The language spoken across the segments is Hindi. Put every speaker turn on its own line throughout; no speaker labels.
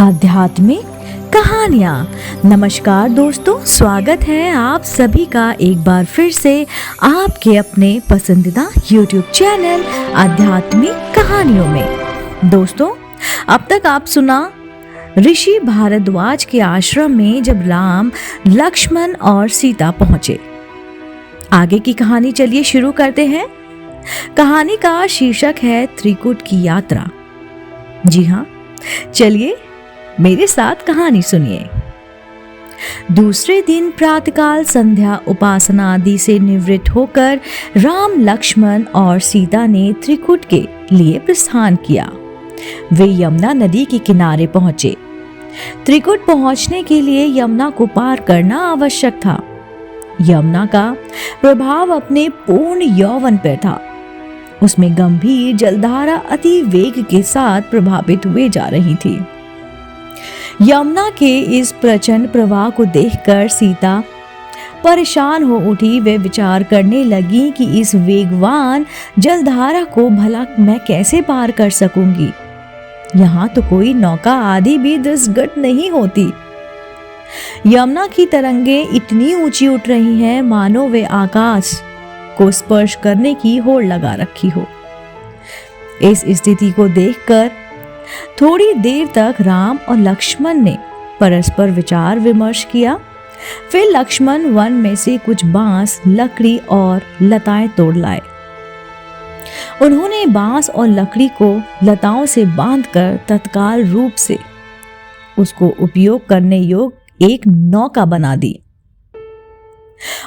आध्यात्मिक कहानियाँ। नमस्कार दोस्तों, स्वागत है आप सभी का एक बार फिर से आपके अपने पसंदीदा YouTube चैनल आध्यात्मिक कहानियों में। दोस्तों, अब तक आप सुना ऋषि भारद्वाज के आश्रम में जब राम, लक्ष्मण और सीता पहुंचे। आगे की कहानी चलिए शुरू करते हैं। कहानी का शीर्षक है त्रिकुट की यात्रा। जी हाँ, चलिए मेरे साथ कहानी सुनिए। दूसरे दिन प्रातःकाल संध्या उपासना आदि से निवृत्त होकर राम, लक्ष्मण और सीता ने त्रिकुट के लिए प्रस्थान किया। वे यमुना नदी के किनारे पहुंचे। त्रिकुट पहुंचने के लिए यमुना को पार करना आवश्यक था। यमुना का प्रभाव अपने पूर्ण यौवन पर था। उसमें गंभीर जलधारा अति वेग के साथ प्रभावित हुए जा रही थी। यमुना के इस प्रचंड प्रवाह को देखकर सीता परेशान हो उठी। वे विचार करने लगी कि इस वेगवान जलधारा को भला मैं कैसे पार कर सकूंगी। यहाँ तो कोई नौका आदि भी दृष्टगत नहीं होती। यमुना की तरंगे इतनी ऊंची उठ रही हैं मानो वे आकाश को स्पर्श करने की होड़ लगा रखी हो। इस स्थिति को देखकर थोड़ी देर तक राम और लक्ष्मण ने परस्पर विचार विमर्श किया। फिर लक्ष्मण वन में से कुछ बांस, लकड़ी और लताएं तोड़ लाए। उन्होंने बांस और लकड़ी को लताओं से बांधकर तत्काल रूप से उसको उपयोग करने योग्य एक नौका बना दी।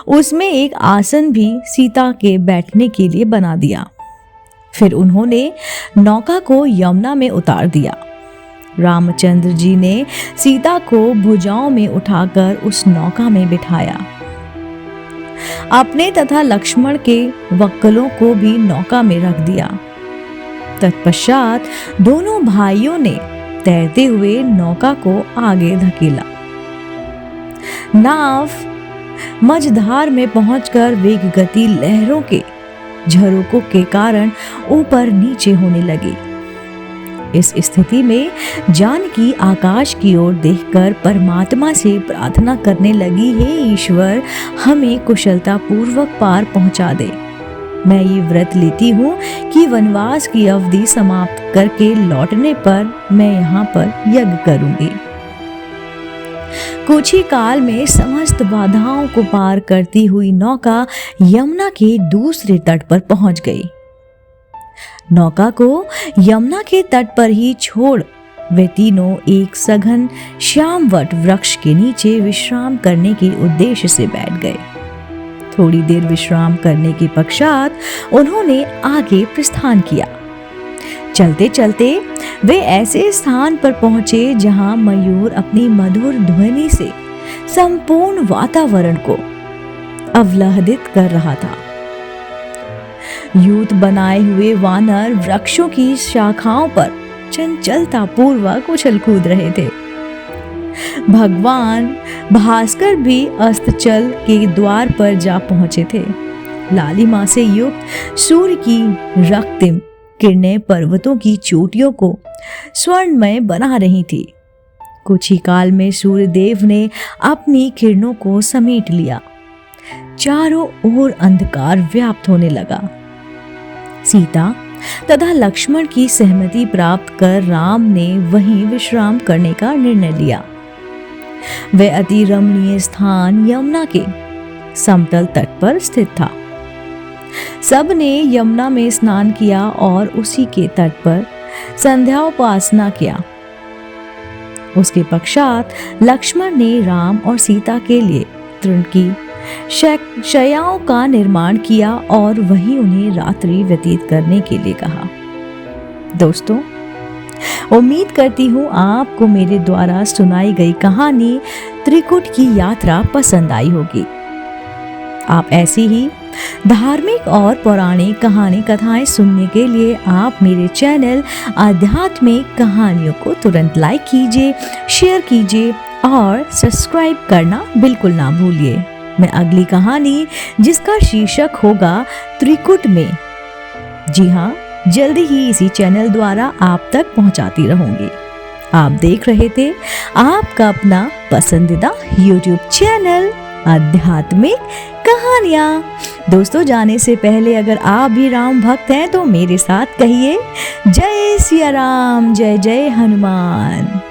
उसमें एक आसन भी सीता के बैठने के लिए बना दिया। फिर उन्होंने नौका को यमुना में उतार दिया। रामचंद्र जी ने सीता को भुजाओं में उठाकर उस नौका में बिठाया। अपने तथा लक्ष्मण के वक्कलों को भी नौका में रख दिया। तत्पश्चात दोनों भाइयों ने तैरते हुए नौका को आगे धकेला। नाव मझधार में पहुंचकर वेग गति लहरों के झरोकों के कारण ऊपर नीचे होने लगी। इस स्थिति में जानकी आकाश की ओर देखकर परमात्मा से प्रार्थना करने लगी, हे ईश्वर, हमें कुशलता पूर्वक पार पहुंचा दे। मैं ये व्रत लेती हूँ कि वनवास की अवधि समाप्त करके लौटने पर मैं यहाँ पर यज्ञ करूंगी। कुछ ही काल में समस्त बाधाओं को पार करती हुई नौका यमुना के दूसरे तट पर पहुंच गई। नौका को यमुना के तट पर ही छोड़ वे तीनों एक सघन श्यामवट वृक्ष के नीचे विश्राम करने के उद्देश्य से बैठ गए। थोड़ी देर विश्राम करने के पश्चात उन्होंने आगे प्रस्थान किया। चलते चलते वे ऐसे स्थान पर पहुंचे जहां मयूर अपनी मधुर ध्वनि से संपूर्ण वातावरण को अवलाहदित कर रहा था। यूथ बनाए हुए वानर वृक्षों की शाखाओं पर चंचलता पूर्वक उछल कूद रहे थे। भगवान भास्कर भी अस्ताचल के द्वार पर जा पहुंचे थे। लालिमा से युक्त सूर्य की रक्तिम किरणें पर्वतों की चोटियों को स्वर्णमय बना रही थी। कुछ ही काल में सूर्यदेव ने अपनी किरणों को समेट लिया। चारों ओर अंधकार व्याप्त होने लगा। सीता तथा लक्ष्मण की सहमति प्राप्त कर राम ने वहीं विश्राम करने का निर्णय लिया। वह अति रमणीय स्थान यमुना के समतल तट पर स्थित था। सब ने यमुना में स्नान किया और उसी के तट पर संध्या उपासना किया। उसके पश्चात लक्ष्मण ने राम और सीता के लिए तृण की शैयाओं का निर्माण किया और वहीं उन्हें रात्रि व्यतीत करने के लिए कहा। दोस्तों, उम्मीद करती हूँ आपको मेरे द्वारा सुनाई गई कहानी त्रिकुट की यात्रा पसंद आई होगी। आप ऐसी ही धार्मिक और पौराणिक कहानी कथाएं सुनने के लिए आप मेरे चैनल आध्यात्मिक कहानियों को तुरंत लाइक कीजिए, शेयर कीजिए और सब्सक्राइब करना बिल्कुल ना भूलिए। मैं अगली कहानी, जिसका शीर्षक होगा त्रिकुट में, जी हाँ, जल्दी ही इसी चैनल द्वारा आप तक पहुंचाती रहूंगी। आप देख रहे थे आपका अपना पसंदीदा YouTube चैनल आध्यात्मिक कहानियाँ। दोस्तों, जाने से पहले अगर आप भी राम भक्त हैं तो मेरे साथ कहिए जय सिया राम, जय जय हनुमान।